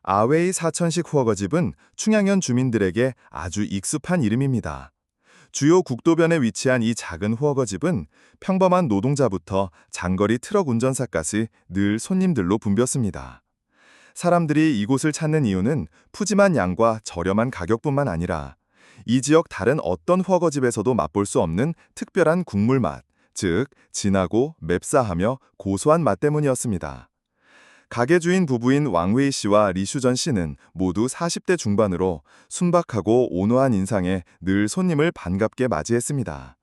아웨이 사천식 후어거집은 충양현 주민들에게 아주 익숙한 이름입니다. 주요 국도변에 위치한 이 작은 후어거집은 평범한 노동자부터 장거리 트럭 운전사까지 늘 손님들로 붐볐습니다. 사람들이 이곳을 찾는 이유는 푸짐한 양과 저렴한 가격뿐만 아니라 이 지역 다른 어떤 후어거집에서도 맛볼 수 없는 특별한 국물 맛, 즉 진하고 맵싸하며 고소한 맛 때문이었습니다. 가게 주인 부부인 왕웨이 씨와 리슈전 씨는 모두 40대 중반으로 순박하고 온화한 인상에 늘 손님을 반갑게 맞이했습니다.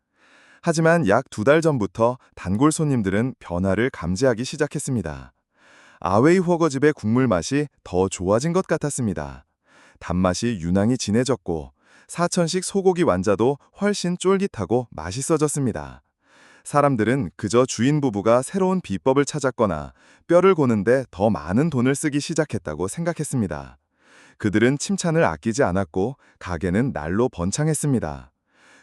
하지만 약 2달 전부터 단골 손님들은 변화를 감지하기 시작했습니다. 아웨이 허거집의 국물 맛이 더 좋아진 것 같았습니다. 단맛이 유난히 진해졌고 사천식 소고기 완자도 훨씬 쫄깃하고 맛있어졌습니다. 사람들은 그저 주인 부부가 새로운 비법을 찾았거나 뼈를 고는데 더 많은 돈을 쓰기 시작했다고 생각했습니다. 그들은 칭찬을 아끼지 않았고 가게는 날로 번창했습니다.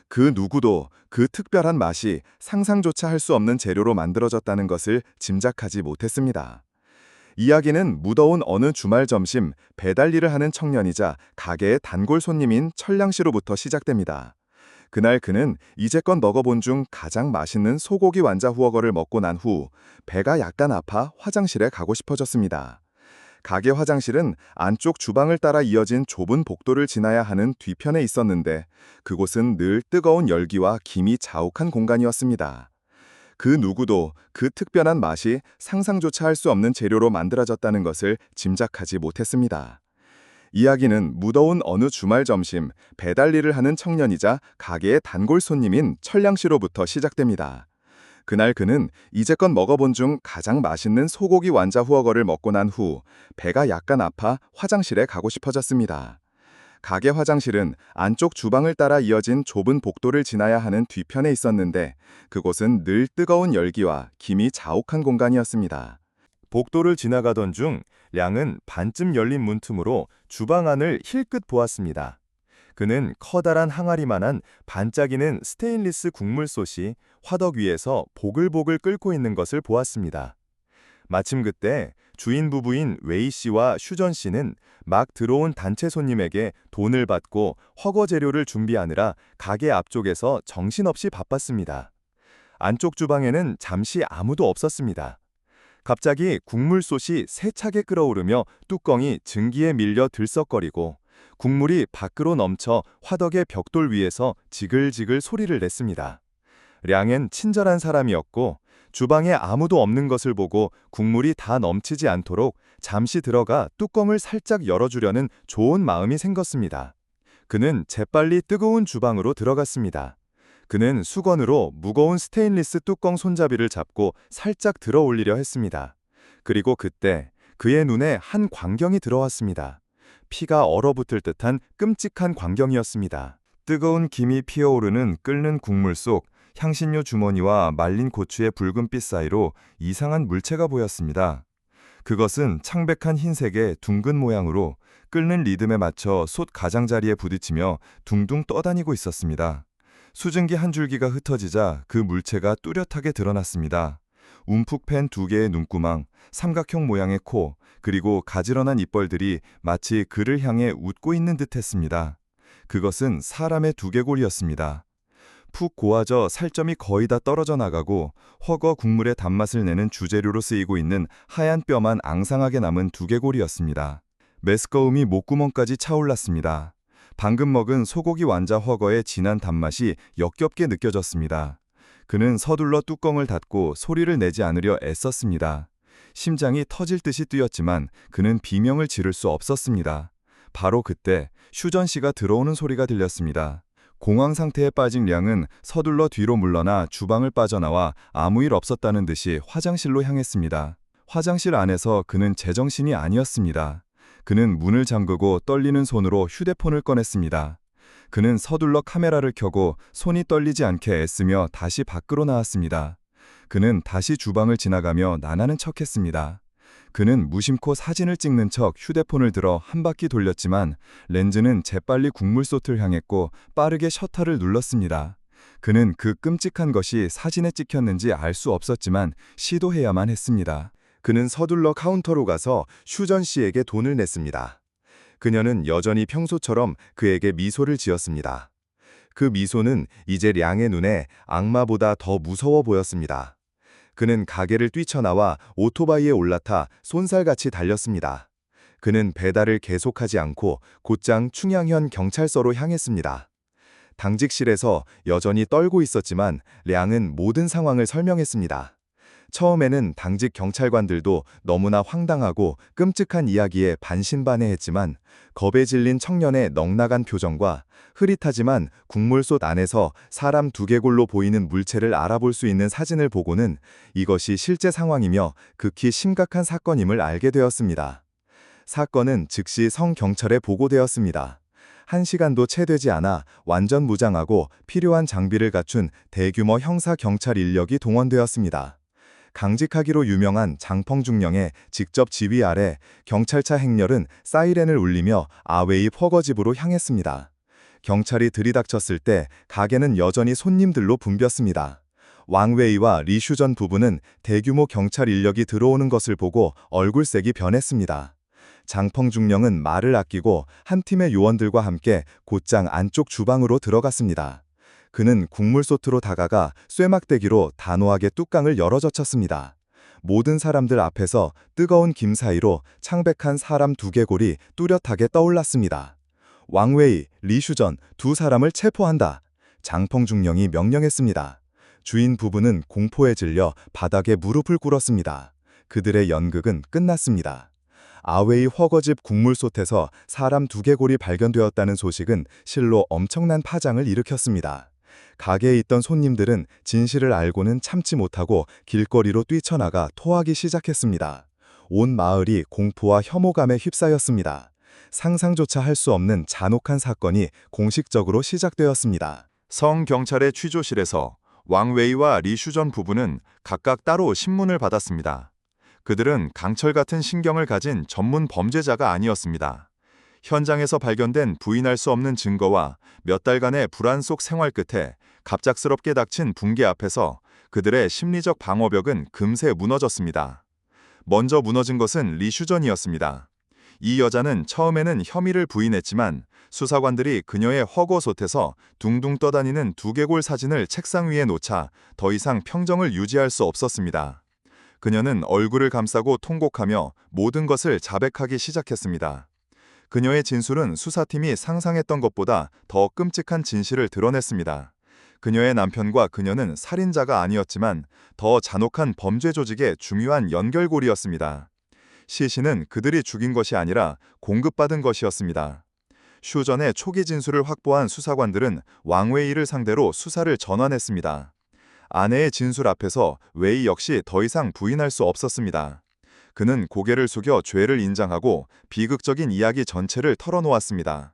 그 누구도 그 특별한 맛이 상상조차 할 수 없는 재료로 만들어졌다는 것을 짐작하지 못했습니다. 이야기는 무더운 어느 주말 점심 배달 일을 하는 청년이자 가게의 단골 손님인 철량 씨로부터 시작됩니다. 그날 그는 이제껏 먹어본 중 가장 맛있는 소고기 완자 후어거를 먹고 난 후 배가 약간 아파 화장실에 가고 싶어졌습니다. 가게 화장실은 안쪽 주방을 따라 이어진 좁은 복도를 지나야 하는 뒤편에 있었는데 그곳은 늘 뜨거운 열기와 김이 자욱한 공간이었습니다. 그 누구도 그 특별한 맛이 상상조차 할 수 없는 재료로 만들어졌다는 것을 짐작하지 못했습니다. 이야기는 무더운 어느 주말 점심 배달 일을 하는 청년이자 가게의 단골 손님인 철량 씨로부터 시작됩니다. 그날 그는 이제껏 먹어본 중 가장 맛있는 소고기 완자 후어거를 먹고 난 후 배가 약간 아파 화장실에 가고 싶어졌습니다. 가게 화장실은 안쪽 주방을 따라 이어진 좁은 복도를 지나야 하는 뒤편에 있었는데 그곳은 늘 뜨거운 열기와 김이 자욱한 공간이었습니다. 복도를 지나가던 중 량은 반쯤 열린 문틈으로 주방 안을 힐끗 보았습니다. 그는 커다란 항아리만한 반짝이는 스테인리스 국물솥이 화덕 위에서 보글보글 끓고 있는 것을 보았습니다. 마침 그때 주인 부부인 웨이 씨와 슈전 씨는 막 들어온 단체 손님에게 돈을 받고 허거 재료를 준비하느라 가게 앞쪽에서 정신없이 바빴습니다. 안쪽 주방에는 잠시 아무도 없었습니다. 갑자기 국물솥이 세차게 끓어오르며 뚜껑이 증기에 밀려 들썩거리고 국물이 밖으로 넘쳐 화덕의 벽돌 위에서 지글지글 소리를 냈습니다. 량은 친절한 사람이었고 주방에 아무도 없는 것을 보고 국물이 다 넘치지 않도록 잠시 들어가 뚜껑을 살짝 열어주려는 좋은 마음이 생겼습니다. 그는 재빨리 뜨거운 주방으로 들어갔습니다. 그는 수건으로 무거운 스테인리스 뚜껑 손잡이를 잡고 살짝 들어 올리려 했습니다. 그리고 그때 그의 눈에 한 광경이 들어왔습니다. 피가 얼어붙을 듯한 끔찍한 광경이었습니다. 뜨거운 김이 피어오르는 끓는 국물 속 향신료 주머니와 말린 고추의 붉은빛 사이로 이상한 물체가 보였습니다. 그것은 창백한 흰색의 둥근 모양으로 끓는 리듬에 맞춰 솥 가장자리에 부딪히며 둥둥 떠다니고 있었습니다. 수증기 한 줄기가 흩어지자 그 물체가 뚜렷하게 드러났습니다. 움푹 팬 2개의 눈구멍, 삼각형 모양의 코, 그리고 가지런한 입벌들이 마치 그를 향해 웃고 있는 듯 했습니다. 그것은 사람의 두개골이었습니다. 푹 고아져 살점이 거의 다 떨어져 나가고 허거 국물의 단맛을 내는 주재료로 쓰이고 있는 하얀 뼈만 앙상하게 남은 두개골이었습니다. 메스꺼움이 목구멍까지 차올랐습니다. 방금 먹은 소고기 완자 허거의 진한 단맛이 역겹게 느껴졌습니다. 그는 서둘러 뚜껑을 닫고 소리를 내지 않으려 애썼습니다. 심장이 터질 듯이 뛰었지만 그는 비명을 지를 수 없었습니다. 바로 그때 슈전 씨가 들어오는 소리가 들렸습니다. 공황 상태에 빠진 량은 서둘러 뒤로 물러나 주방을 빠져나와 아무 일 없었다는 듯이 화장실로 향했습니다. 화장실 안에서 그는 제정신이 아니었습니다. 그는 문을 잠그고 떨리는 손으로 휴대폰을 꺼냈습니다. 그는 서둘러 카메라를 켜고 손이 떨리지 않게 애쓰며 다시 밖으로 나왔습니다. 그는 다시 주방을 지나가며 나나는 척했습니다. 그는 무심코 사진을 찍는 척 휴대폰을 들어 한 바퀴 돌렸지만 렌즈는 재빨리 국물솥을 향했고 빠르게 셔터를 눌렀습니다. 그는 그 끔찍한 것이 사진에 찍혔는지 알 수 없었지만 시도해야만 했습니다. 그는 서둘러 카운터로 가서 슈전 씨에게 돈을 냈습니다. 그녀는 여전히 평소처럼 그에게 미소를 지었습니다. 그 미소는 이제 량의 눈에 악마보다 더 무서워 보였습니다. 그는 가게를 뛰쳐나와 오토바이에 올라타 쏜살같이 달렸습니다. 그는 배달을 계속하지 않고 곧장 충양현 경찰서로 향했습니다. 당직실에서 여전히 떨고 있었지만 량은 모든 상황을 설명했습니다. 처음에는 당직 경찰관들도 너무나 황당하고 끔찍한 이야기에 반신반의했지만 겁에 질린 청년의 넉나간 표정과 흐릿하지만 국물솥 안에서 사람 두개골로 보이는 물체를 알아볼 수 있는 사진을 보고는 이것이 실제 상황이며 극히 심각한 사건임을 알게 되었습니다. 사건은 즉시 성경찰에 보고되었습니다. 1시간도 채 되지 않아 완전 무장하고 필요한 장비를 갖춘 대규모 형사 경찰 인력이 동원되었습니다. 강직하기로 유명한 장펑중령의 직접 지휘 아래 경찰차 행렬은 사이렌을 울리며 아웨이 훠거집으로 향했습니다. 경찰이 들이닥쳤을 때 가게는 여전히 손님들로 붐볐습니다. 왕웨이와 리슈전 부부는 대규모 경찰 인력이 들어오는 것을 보고 얼굴색이 변했습니다. 장펑중령은 말을 아끼고 한 팀의 요원들과 함께 곧장 안쪽 주방으로 들어갔습니다. 그는 국물솥으로 다가가 쇠막대기로 단호하게 뚜껑을 열어젖혔습니다. 모든 사람들 앞에서 뜨거운 김 사이로 창백한 사람 두개골이 뚜렷하게 떠올랐습니다. 왕웨이, 리슈전 두 사람을 체포한다. 장펑중령이 명령했습니다. 주인 부부는 공포에 질려 바닥에 무릎을 꿇었습니다. 그들의 연극은 끝났습니다. 아웨이 훠거집 국물솥에서 사람 두개골이 발견되었다는 소식은 실로 엄청난 파장을 일으켰습니다. 가게에 있던 손님들은 진실을 알고는 참지 못하고 길거리로 뛰쳐나가 토하기 시작했습니다. 온 마을이 공포와 혐오감에 휩싸였습니다. 상상조차 할 수 없는 잔혹한 사건이 공식적으로 시작되었습니다. 성경찰의 취조실에서 왕웨이와 리슈전 부부는 각각 따로 신문을 받았습니다. 그들은 강철 같은 신경을 가진 전문 범죄자가 아니었습니다. 현장에서 발견된 부인할 수 없는 증거와 몇 달간의 불안 속 생활 끝에 갑작스럽게 닥친 붕괴 앞에서 그들의 심리적 방어벽은 금세 무너졌습니다. 먼저 무너진 것은 리슈전이었습니다. 이 여자는 처음에는 혐의를 부인했지만 수사관들이 그녀의 훠거솥에서 둥둥 떠다니는 두개골 사진을 책상 위에 놓자 더 이상 평정을 유지할 수 없었습니다. 그녀는 얼굴을 감싸고 통곡하며 모든 것을 자백하기 시작했습니다. 그녀의 진술은 수사팀이 상상했던 것보다 더 끔찍한 진실을 드러냈습니다. 그녀의 남편과 그녀는 살인자가 아니었지만 더 잔혹한 범죄 조직의 중요한 연결고리였습니다. 시신은 그들이 죽인 것이 아니라 공급받은 것이었습니다. 슈전의 초기 진술을 확보한 수사관들은 왕웨이를 상대로 수사를 전환했습니다. 아내의 진술 앞에서 웨이 역시 더 이상 부인할 수 없었습니다. 그는 고개를 숙여 죄를 인정하고 비극적인 이야기 전체를 털어놓았습니다.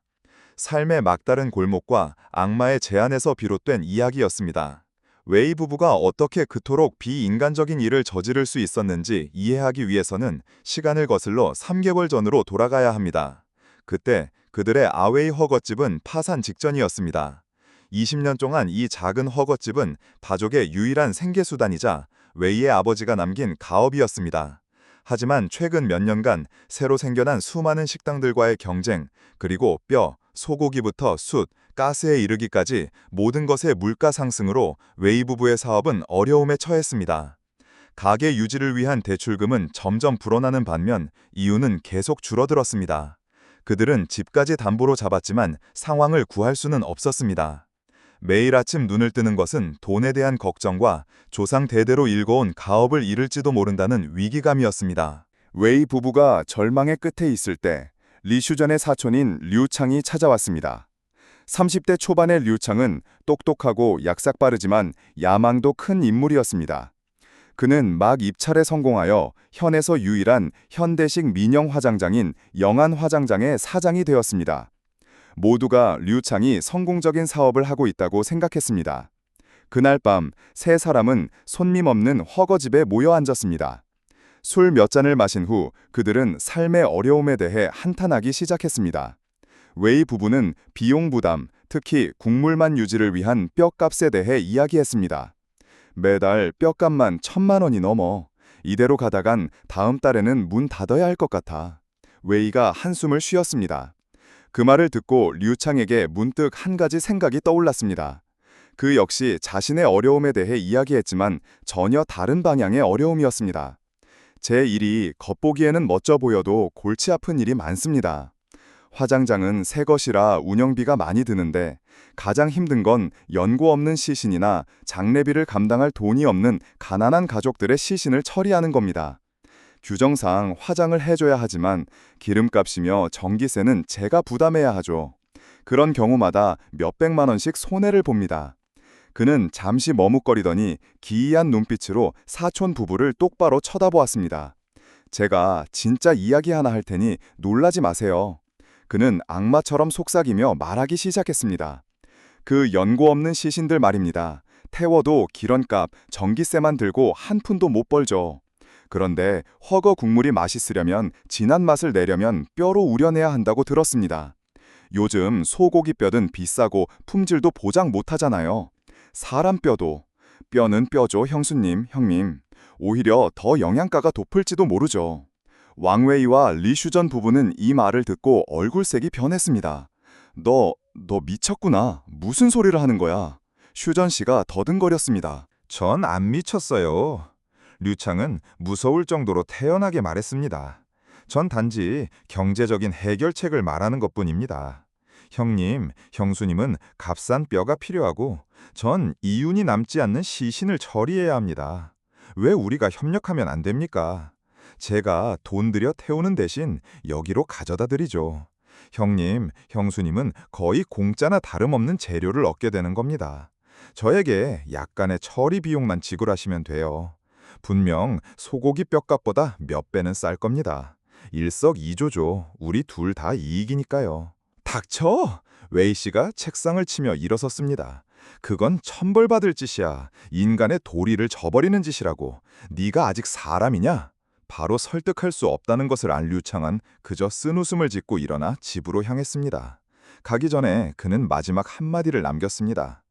삶의 막다른 골목과 악마의 제안에서 비롯된 이야기였습니다. 웨이 부부가 어떻게 그토록 비인간적인 일을 저지를 수 있었는지 이해하기 위해서는 시간을 거슬러 3개월 전으로 돌아가야 합니다. 그때 그들의 아웨이 훠거집은 파산 직전이었습니다. 20년 동안 이 작은 훠거집은 가족의 유일한 생계수단이자 웨이의 아버지가 남긴 가업이었습니다. 하지만 최근 몇 년간 새로 생겨난 수많은 식당들과의 경쟁, 그리고 뼈, 소고기부터 숯, 가스에 이르기까지 모든 것의 물가 상승으로 웨이 부부의 사업은 어려움에 처했습니다. 가게 유지를 위한 대출금은 점점 불어나는 반면 이유는 계속 줄어들었습니다. 그들은 집까지 담보로 잡았지만 상황을 구할 수는 없었습니다. 매일 아침 눈을 뜨는 것은 돈에 대한 걱정과 조상 대대로 일궈온 가업을 잃을지도 모른다는 위기감이었습니다. 웨이 부부가 절망의 끝에 있을 때 리슈전의 사촌인 류창이 찾아왔습니다. 30대 초반의 류창은 똑똑하고 약삭빠르지만 야망도 큰 인물이었습니다. 그는 막 입찰에 성공하여 현에서 유일한 현대식 민영 화장장인 영안 화장장의 사장이 되었습니다. 모두가 류창이 성공적인 사업을 하고 있다고 생각했습니다. 그날 밤 세 사람은 손님 없는 훠거집에 모여 앉았습니다. 술 몇 잔을 마신 후 그들은 삶의 어려움에 대해 한탄하기 시작했습니다. 웨이 부부는 비용 부담, 특히 국물만 유지를 위한 뼈값에 대해 이야기했습니다. 매달 뼈값만 1,000만 원이 넘어. 이대로 가다간 다음 달에는 문 닫아야 할 것 같아. 웨이가 한숨을 쉬었습니다. 그 말을 듣고 류창에게 문득 한 가지 생각이 떠올랐습니다. 그 역시 자신의 어려움에 대해 이야기했지만 전혀 다른 방향의 어려움이었습니다. 제 일이 겉보기에는 멋져 보여도 골치 아픈 일이 많습니다. 화장장은 새 것이라 운영비가 많이 드는데 가장 힘든 건 연고 없는 시신이나 장례비를 감당할 돈이 없는 가난한 가족들의 시신을 처리하는 겁니다. 규정상 화장을 해줘야 하지만 기름값이며 전기세는 제가 부담해야 하죠. 그런 경우마다 몇백만 원씩 손해를 봅니다. 그는 잠시 머뭇거리더니 기이한 눈빛으로 사촌 부부를 똑바로 쳐다보았습니다. 제가 진짜 이야기 하나 할 테니 놀라지 마세요. 그는 악마처럼 속삭이며 말하기 시작했습니다. 그 연고 없는 시신들 말입니다. 태워도 기름값, 전기세만 들고 한 푼도 못 벌죠. 그런데 허거 국물이 맛있으려면 진한 맛을 내려면 뼈로 우려내야 한다고 들었습니다. 요즘 소고기 뼈는 비싸고 품질도 보장 못 하잖아요. 사람 뼈는 뼈죠, 형수님, 형님. 오히려 더 영양가가 높을지도 모르죠. 왕웨이와 리슈전 부부는 이 말을 듣고 얼굴색이 변했습니다. 너 미쳤구나. 무슨 소리를 하는 거야? 슈전 씨가 더듬거렸습니다. 전 안 미쳤어요. 류창은 무서울 정도로 태연하게 말했습니다. 전 단지 경제적인 해결책을 말하는 것뿐입니다. 형님, 형수님은 값싼 뼈가 필요하고 전 이윤이 남지 않는 시신을 처리해야 합니다. 왜 우리가 협력하면 안 됩니까? 제가 돈 들여 태우는 대신 여기로 가져다 드리죠. 형님, 형수님은 거의 공짜나 다름없는 재료를 얻게 되는 겁니다. 저에게 약간의 처리 비용만 지불하시면 돼요. 분명 소고기 뼈값보다 몇 배는 쌀 겁니다. 일석이조죠. 우리 둘 다 이익이니까요. 닥쳐! 웨이 씨가 책상을 치며 일어섰습니다. 그건 천벌받을 짓이야. 인간의 도리를 저버리는 짓이라고. 네가 아직 사람이냐? 바로 설득할 수 없다는 것을 알 류창은 그저 쓴웃음을 짓고 일어나 집으로 향했습니다. 가기 전에 그는 마지막 한마디를 남겼습니다.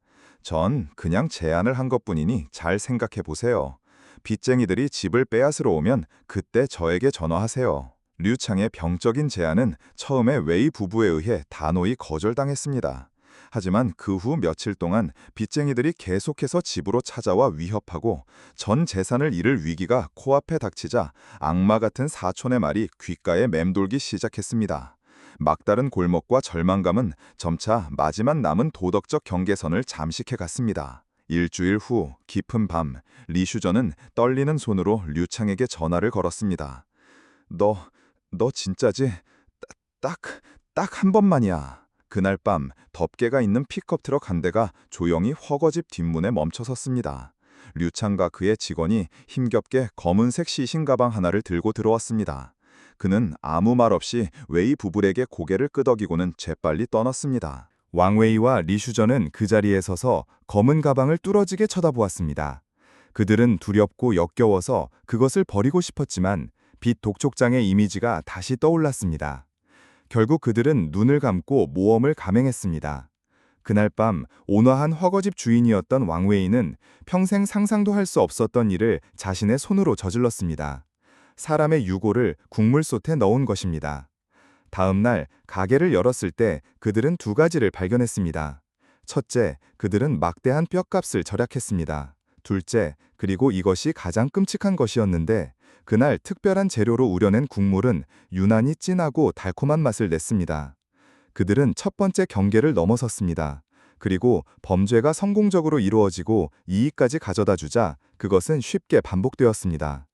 전 그냥 제안을 한 것뿐이니 잘 생각해 보세요. 빚쟁이들이 집을 빼앗으러 오면 그때 저에게 전화하세요. 류창의 병적인 제안은 처음에 웨이 부부에 의해 단호히 거절당했습니다. 하지만 그 후 며칠 동안 빚쟁이들이 계속해서 집으로 찾아와 위협하고 전 재산을 잃을 위기가 코앞에 닥치자 악마 같은 사촌의 말이 귓가에 맴돌기 시작했습니다. 막다른 골목과 절망감은 점차 마지막 남은 도덕적 경계선을 잠식해 갔습니다. 일주일 후 깊은 밤, 리슈저는 떨리는 손으로 류창에게 전화를 걸었습니다. 너 진짜지? 딱 한 번만이야. 그날 밤 덮개가 있는 픽업 트럭 한 대가 조용히 허거집 뒷문에 멈춰 섰습니다. 류창과 그의 직원이 힘겹게 검은색 시신 가방 하나를 들고 들어왔습니다. 그는 아무 말 없이 웨이 부부에게 고개를 끄덕이고는 재빨리 떠났습니다. 왕웨이와 리슈저는 그 자리에 서서 검은 가방을 뚫어지게 쳐다보았습니다. 그들은 두렵고 역겨워서 그것을 버리고 싶었지만 빛 독촉장의 이미지가 다시 떠올랐습니다. 결국 그들은 눈을 감고 모험을 감행했습니다. 그날 밤 온화한 허거집 주인이었던 왕웨이는 평생 상상도 할 수 없었던 일을 자신의 손으로 저질렀습니다. 사람의 유골을 국물솥에 넣은 것입니다. 다음 날 가게를 열었을 때 그들은 두 가지를 발견했습니다. 첫째, 그들은 막대한 뼈값을 절약했습니다. 둘째, 그리고 이것이 가장 끔찍한 것이었는데 그날 특별한 재료로 우려낸 국물은 유난히 진하고 달콤한 맛을 냈습니다. 그들은 첫 번째 경계를 넘어섰습니다. 그리고 범죄가 성공적으로 이루어지고 이익까지 가져다 주자 그것은 쉽게 반복되었습니다.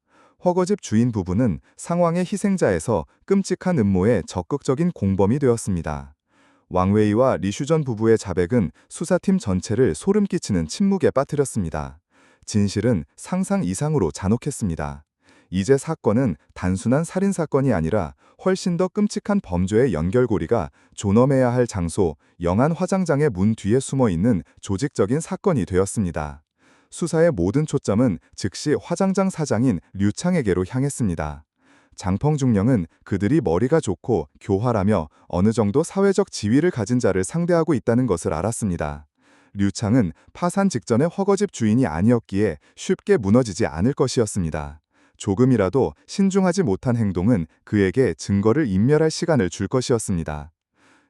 허거집 주인 부부는 상황의 희생자에서 끔찍한 음모의 적극적인 공범이 되었습니다. 왕웨이와 리슈전 부부의 자백은 수사팀 전체를 소름 끼치는 침묵에 빠뜨렸습니다. 진실은 상상 이상으로 잔혹했습니다. 이제 사건은 단순한 살인사건이 아니라 훨씬 더 끔찍한 범죄의 연결고리가 존엄해야 할 장소, 영안 화장장의 문 뒤에 숨어있는 조직적인 사건이 되었습니다. 수사의 모든 초점은 즉시 화장장 사장인 류창에게로 향했습니다. 장펑중령은 그들이 머리가 좋고 교활하며 어느 정도 사회적 지위를 가진 자를 상대하고 있다는 것을 알았습니다. 류창은 파산 직전의 허거집 주인이 아니었기에 쉽게 무너지지 않을 것이었습니다. 조금이라도 신중하지 못한 행동은 그에게 증거를 인멸할 시간을 줄 것이었습니다.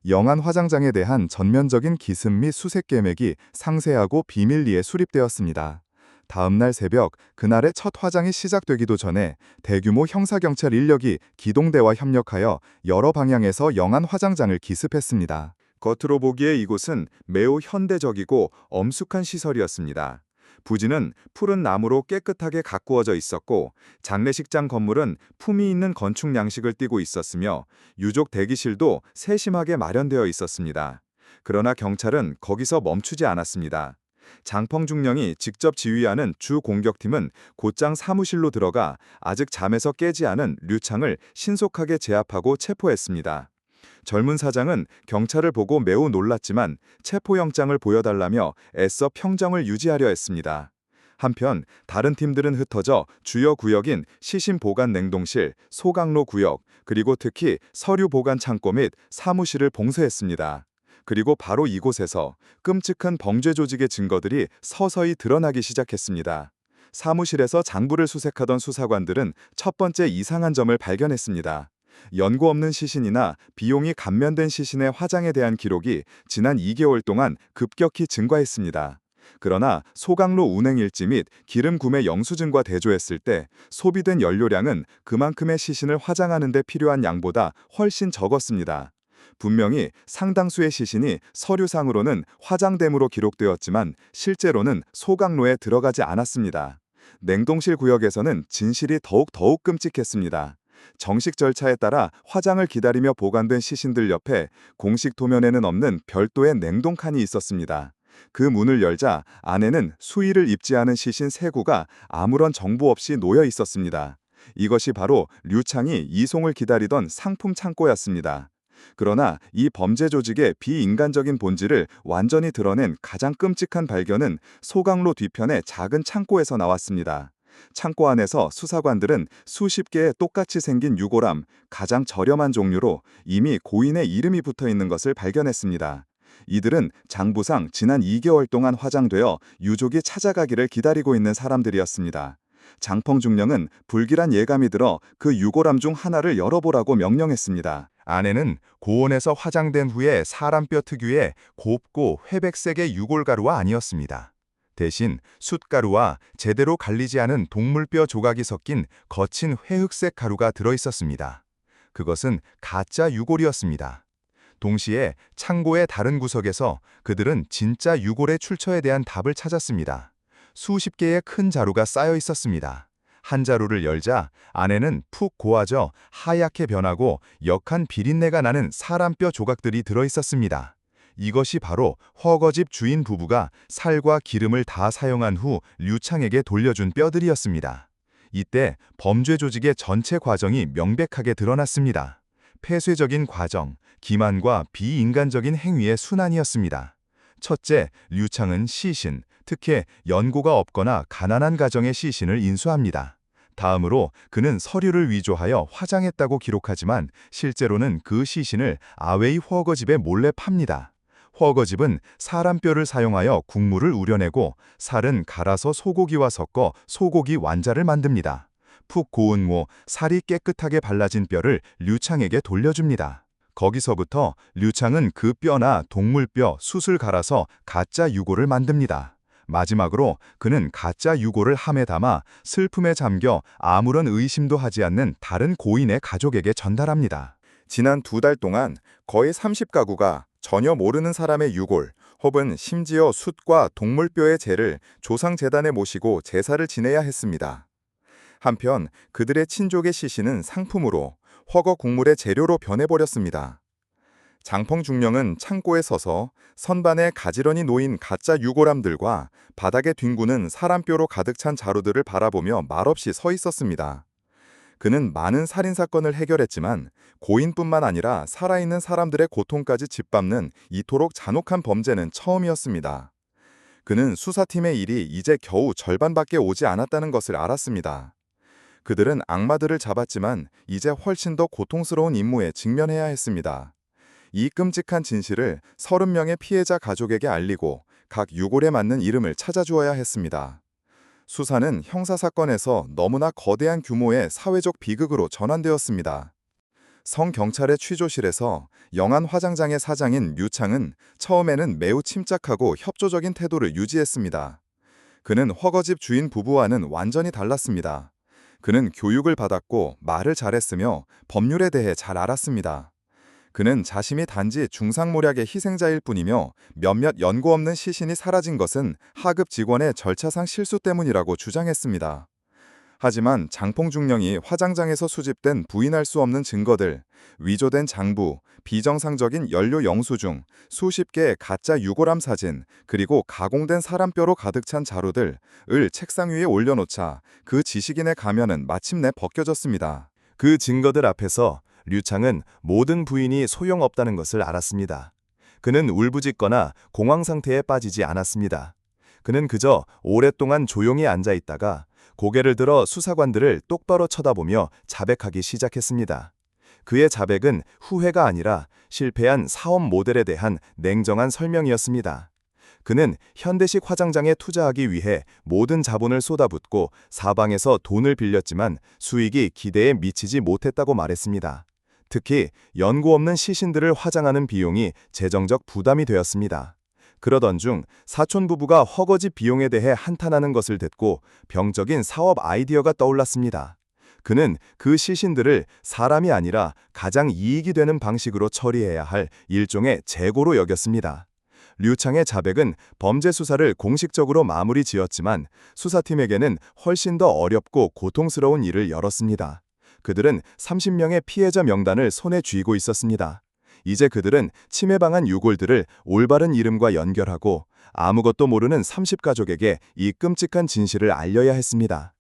영안 화장장에 대한 전면적인 기습 및 수색 계획이 상세하고 비밀리에 수립되었습니다. 다음 날 새벽, 그날의 첫 화장이 시작되기도 전에 대규모 형사경찰 인력이 기동대와 협력하여 여러 방향에서 영안 화장장을 기습했습니다. 겉으로 보기에 이곳은 매우 현대적이고 엄숙한 시설이었습니다. 부지는 푸른 나무로 깨끗하게 가꾸어져 있었고, 장례식장 건물은 품위 있는 건축 양식을 띠고 있었으며, 유족 대기실도 세심하게 마련되어 있었습니다. 그러나 경찰은 거기서 멈추지 않았습니다. 장펑중령이 직접 지휘하는 주 공격팀은 곧장 사무실로 들어가 아직 잠에서 깨지 않은 류창을 신속하게 제압하고 체포했습니다. 젊은 사장은 경찰을 보고 매우 놀랐지만 체포영장을 보여달라며 애써 평정을 유지하려 했습니다. 한편 다른 팀들은 흩어져 주요 구역인 시신 보관 냉동실, 소각로 구역, 그리고 특히 서류 보관 창고 및 사무실을 봉쇄했습니다. 그리고 바로 이곳에서 끔찍한 범죄 조직의 증거들이 서서히 드러나기 시작했습니다. 사무실에서 장부를 수색하던 수사관들은 첫 번째 이상한 점을 발견했습니다. 연고 없는 시신이나 비용이 감면된 시신의 화장에 대한 기록이 지난 2개월 동안 급격히 증가했습니다. 그러나 소각로 운행일지 및 기름 구매 영수증과 대조했을 때 소비된 연료량은 그만큼의 시신을 화장하는 데 필요한 양보다 훨씬 적었습니다. 분명히 상당수의 시신이 서류상으로는 화장됨으로 기록되었지만 실제로는 소각로에 들어가지 않았습니다. 냉동실 구역에서는 진실이 더욱 끔찍했습니다. 정식 절차에 따라 화장을 기다리며 보관된 시신들 옆에 공식 도면에는 없는 별도의 냉동칸이 있었습니다. 그 문을 열자 안에는 수의를 입지 않은 시신 3구가 아무런 정보 없이 놓여 있었습니다. 이것이 바로 류창이 이송을 기다리던 상품 창고였습니다. 그러나 이 범죄 조직의 비인간적인 본질을 완전히 드러낸 가장 끔찍한 발견은 소각로 뒤편의 작은 창고에서 나왔습니다. 창고 안에서 수사관들은 수십 개의 똑같이 생긴 유골함, 가장 저렴한 종류로 이미 고인의 이름이 붙어 있는 것을 발견했습니다. 이들은 장부상 지난 2개월 동안 화장되어 유족이 찾아가기를 기다리고 있는 사람들이었습니다. 장펑중령은 불길한 예감이 들어 그 유골함 중 하나를 열어보라고 명령했습니다. 안에는 고온에서 화장된 후에 사람뼈 특유의 곱고 회백색의 유골가루가 아니었습니다. 대신 숯가루와 제대로 갈리지 않은 동물뼈 조각이 섞인 거친 회흑색 가루가 들어있었습니다. 그것은 가짜 유골이었습니다. 동시에 창고의 다른 구석에서 그들은 진짜 유골의 출처에 대한 답을 찾았습니다. 수십 개의 큰 자루가 쌓여 있었습니다. 한 자루를 열자 안에는 푹 고아져 하얗게 변하고 역한 비린내가 나는 사람뼈 조각들이 들어있었습니다. 이것이 바로 허거집 주인 부부가 살과 기름을 다 사용한 후 류창에게 돌려준 뼈들이었습니다. 이때 범죄 조직의 전체 과정이 명백하게 드러났습니다. 폐쇄적인 과정, 기만과 비인간적인 행위의 순환이었습니다. 첫째, 류창은 시신, 특히 연고가 없거나 가난한 가정의 시신을 인수합니다. 다음으로 그는 서류를 위조하여 화장했다고 기록하지만 실제로는 그 시신을 아웨이 허거집에 몰래 팝니다. 허거집은 사람뼈를 사용하여 국물을 우려내고 살은 갈아서 소고기와 섞어 소고기 완자를 만듭니다. 푹 고운 후 살이 깨끗하게 발라진 뼈를 류창에게 돌려줍니다. 거기서부터 류창은 그 뼈나 동물뼈, 숯을 갈아서 가짜 유골을 만듭니다. 마지막으로 그는 가짜 유골을 함에 담아 슬픔에 잠겨 아무런 의심도 하지 않는 다른 고인의 가족에게 전달합니다. 지난 2달 동안 거의 30가구가 전혀 모르는 사람의 유골, 혹은 심지어 숯과 동물뼈의 재를 조상재단에 모시고 제사를 지내야 했습니다. 한편 그들의 친족의 시신은 상품으로 허거 국물의 재료로 변해버렸습니다. 장펑중령은 창고에 서서 선반에 가지런히 놓인 가짜 유골함들과 바닥에 뒹구는 사람뼈로 가득 찬 자루들을 바라보며 말없이 서 있었습니다. 그는 많은 살인사건을 해결했지만 고인뿐만 아니라 살아있는 사람들의 고통까지 짓밟는 이토록 잔혹한 범죄는 처음이었습니다. 그는 수사팀의 일이 이제 겨우 절반밖에 오지 않았다는 것을 알았습니다. 그들은 악마들을 잡았지만 이제 훨씬 더 고통스러운 임무에 직면해야 했습니다. 이 끔찍한 진실을 30명의 피해자 가족에게 알리고 각 유골에 맞는 이름을 찾아주어야 했습니다. 수사는 형사사건에서 너무나 거대한 규모의 사회적 비극으로 전환되었습니다. 성경찰의 취조실에서 영안 화장장의 사장인 류창은 처음에는 매우 침착하고 협조적인 태도를 유지했습니다. 그는 허거집 주인 부부와는 완전히 달랐습니다. 그는 교육을 받았고 말을 잘했으며 법률에 대해 잘 알았습니다. 그는 자신이 단지 중상모략의 희생자일 뿐이며 몇몇 연고 없는 시신이 사라진 것은 하급 직원의 절차상 실수 때문이라고 주장했습니다. 하지만 장봉중령이 화장장에서 수집된 부인할 수 없는 증거들, 위조된 장부, 비정상적인 연료 영수증, 수십 개의 가짜 유골함 사진, 그리고 가공된 사람뼈로 가득 찬 자루들을 책상 위에 올려놓자 그 지식인의 가면은 마침내 벗겨졌습니다. 그 증거들 앞에서 류창은 모든 부인이 소용없다는 것을 알았습니다. 그는 울부짖거나 공황 상태에 빠지지 않았습니다. 그는 그저 오랫동안 조용히 앉아 있다가 고개를 들어 수사관들을 똑바로 쳐다보며 자백하기 시작했습니다. 그의 자백은 후회가 아니라 실패한 사업 모델에 대한 냉정한 설명이었습니다. 그는 현대식 화장장에 투자하기 위해 모든 자본을 쏟아붓고 사방에서 돈을 빌렸지만 수익이 기대에 미치지 못했다고 말했습니다. 특히 연고 없는 시신들을 화장하는 비용이 재정적 부담이 되었습니다. 그러던 중 사촌 부부가 허거지 비용에 대해 한탄하는 것을 듣고 병적인 사업 아이디어가 떠올랐습니다. 그는 그 시신들을 사람이 아니라 가장 이익이 되는 방식으로 처리해야 할 일종의 재고로 여겼습니다. 류창의 자백은 범죄 수사를 공식적으로 마무리 지었지만 수사팀에게는 훨씬 더 어렵고 고통스러운 일을 열었습니다. 그들은 30명의 피해자 명단을 손에 쥐고 있었습니다. 이제 그들은 침해당한 유골들을 올바른 이름과 연결하고 아무것도 모르는 30가족에게 이 끔찍한 진실을 알려야 했습니다.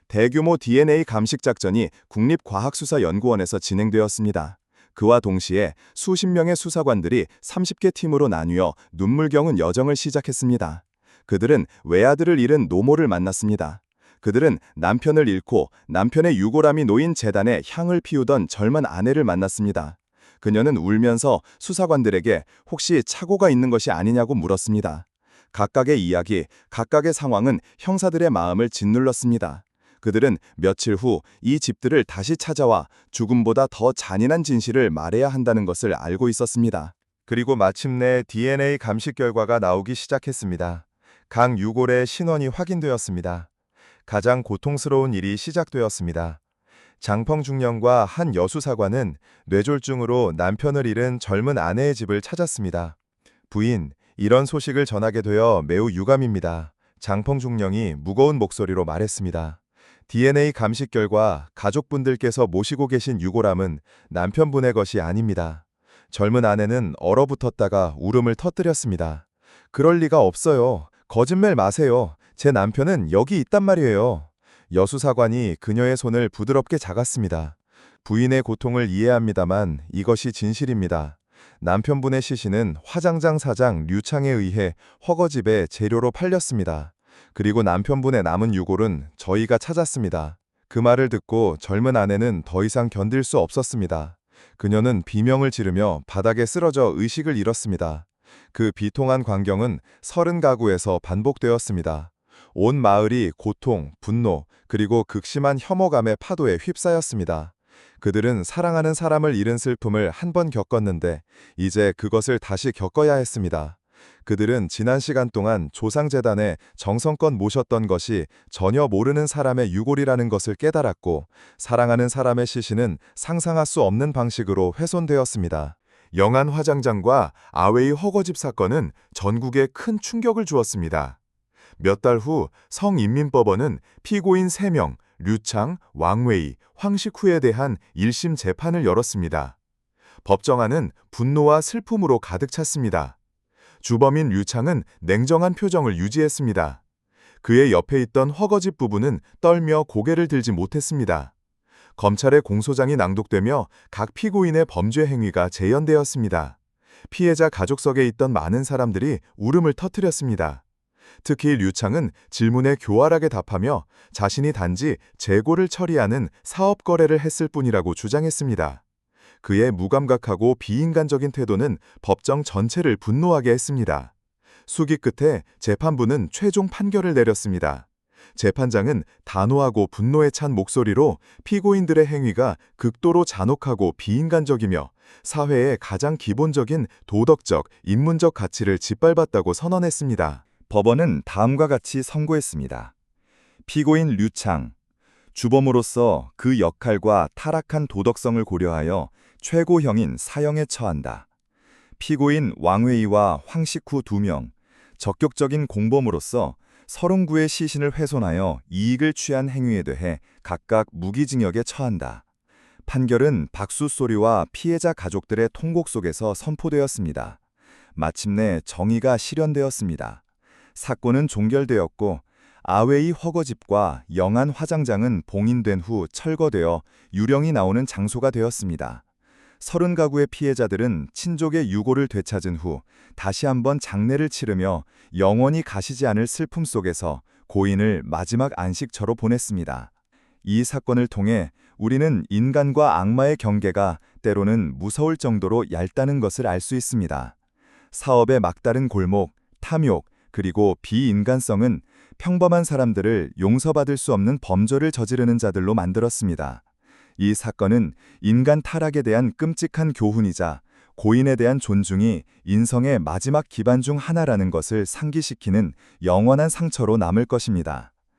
대규모 DNA 감식 작전이 국립과학수사연구원에서 진행되었습니다. 그와 동시에 수십 명의 수사관들이 30개 팀으로 나뉘어 눈물겨운 여정을 시작했습니다. 그들은 외아들을 잃은 노모를 만났습니다. 그들은 남편을 잃고 남편의 유골함이 놓인 재단에 향을 피우던 젊은 아내를 만났습니다. 그녀는 울면서 수사관들에게 혹시 착오가 있는 것이 아니냐고 물었습니다. 각각의 이야기, 각각의 상황은 형사들의 마음을 짓눌렀습니다. 그들은 며칠 후 이 집들을 다시 찾아와 죽음보다 더 잔인한 진실을 말해야 한다는 것을 알고 있었습니다. 그리고 마침내 DNA 감식 결과가 나오기 시작했습니다. 각 유골의 신원이 확인되었습니다. 가장 고통스러운 일이 시작되었습니다. 장펑중령과 한 여수사관은 뇌졸중으로 남편을 잃은 젊은 아내의 집을 찾았습니다. 부인, 이런 소식을 전하게 되어 매우 유감입니다. 장펑중령이 무거운 목소리로 말했습니다. DNA 감식 결과 가족분들께서 모시고 계신 유골함은 남편분의 것이 아닙니다. 젊은 아내는 얼어붙었다가 울음을 터뜨렸습니다. 그럴 리가 없어요. 거짓말 마세요. 제 남편은 여기 있단 말이에요. 여수사관이 그녀의 손을 부드럽게 잡았습니다. 부인의 고통을 이해합니다만 이것이 진실입니다. 남편분의 시신은 화장장 사장 류창에 의해 허거집에 재료로 팔렸습니다. 그리고 남편분의 남은 유골은 저희가 찾았습니다. 그 말을 듣고 젊은 아내는 더 이상 견딜 수 없었습니다. 그녀는 비명을 지르며 바닥에 쓰러져 의식을 잃었습니다. 그 비통한 광경은 30가구에서 반복되었습니다. 온 마을이 고통, 분노, 그리고 극심한 혐오감의 파도에 휩싸였습니다. 그들은 사랑하는 사람을 잃은 슬픔을 한 번 겪었는데 이제 그것을 다시 겪어야 했습니다. 그들은 지난 시간 동안 조상재단에 정성껏 모셨던 것이 전혀 모르는 사람의 유골이라는 것을 깨달았고 사랑하는 사람의 시신은 상상할 수 없는 방식으로 훼손되었습니다. 영안 화장장과 아웨이 허거집 사건은 전국에 큰 충격을 주었습니다. 몇 달 후 성인민법원은 피고인 3명, 류창, 왕웨이, 황식후에 대한 1심 재판을 열었습니다. 법정안은 분노와 슬픔으로 가득 찼습니다. 주범인 류창은 냉정한 표정을 유지했습니다. 그의 옆에 있던 허거집 부부는 떨며 고개를 들지 못했습니다. 검찰의 공소장이 낭독되며 각 피고인의 범죄 행위가 재연되었습니다. 피해자 가족석에 있던 많은 사람들이 울음을 터뜨렸습니다. 특히 류창은 질문에 교활하게 답하며 자신이 단지 재고를 처리하는 사업 거래를 했을 뿐이라고 주장했습니다. 그의 무감각하고 비인간적인 태도는 법정 전체를 분노하게 했습니다. 수기 끝에 재판부는 최종 판결을 내렸습니다. 재판장은 단호하고 분노에 찬 목소리로 피고인들의 행위가 극도로 잔혹하고 비인간적이며 사회의 가장 기본적인 도덕적, 인문적 가치를 짓밟았다고 선언했습니다. 법원은 다음과 같이 선고했습니다. 피고인 류창, 주범으로서 그 역할과 타락한 도덕성을 고려하여 최고형인 사형에 처한다. 피고인 왕웨이와 황식후 2명, 적격적인 공범으로서 39의 시신을 훼손하여 이익을 취한 행위에 대해 각각 무기징역에 처한다. 판결은 박수 소리와 피해자 가족들의 통곡 속에서 선포되었습니다. 마침내 정의가 실현되었습니다. 사건은 종결되었고 아웨이 허거집과 영안 화장장은 봉인된 후 철거되어 유령이 나오는 장소가 되었습니다. 30가구의 피해자들은 친족의 유골을 되찾은 후 다시 한번 장례를 치르며 영원히 가시지 않을 슬픔 속에서 고인을 마지막 안식처로 보냈습니다. 이 사건을 통해 우리는 인간과 악마의 경계가 때로는 무서울 정도로 얇다는 것을 알 수 있습니다. 사업의 막다른 골목, 탐욕, 그리고 비인간성은 평범한 사람들을 용서받을 수 없는 범죄를 저지르는 자들로 만들었습니다. 이 사건은 인간 타락에 대한 끔찍한 교훈이자 고인에 대한 존중이 인성의 마지막 기반 중 하나라는 것을 상기시키는 영원한 상처로 남을 것입니다.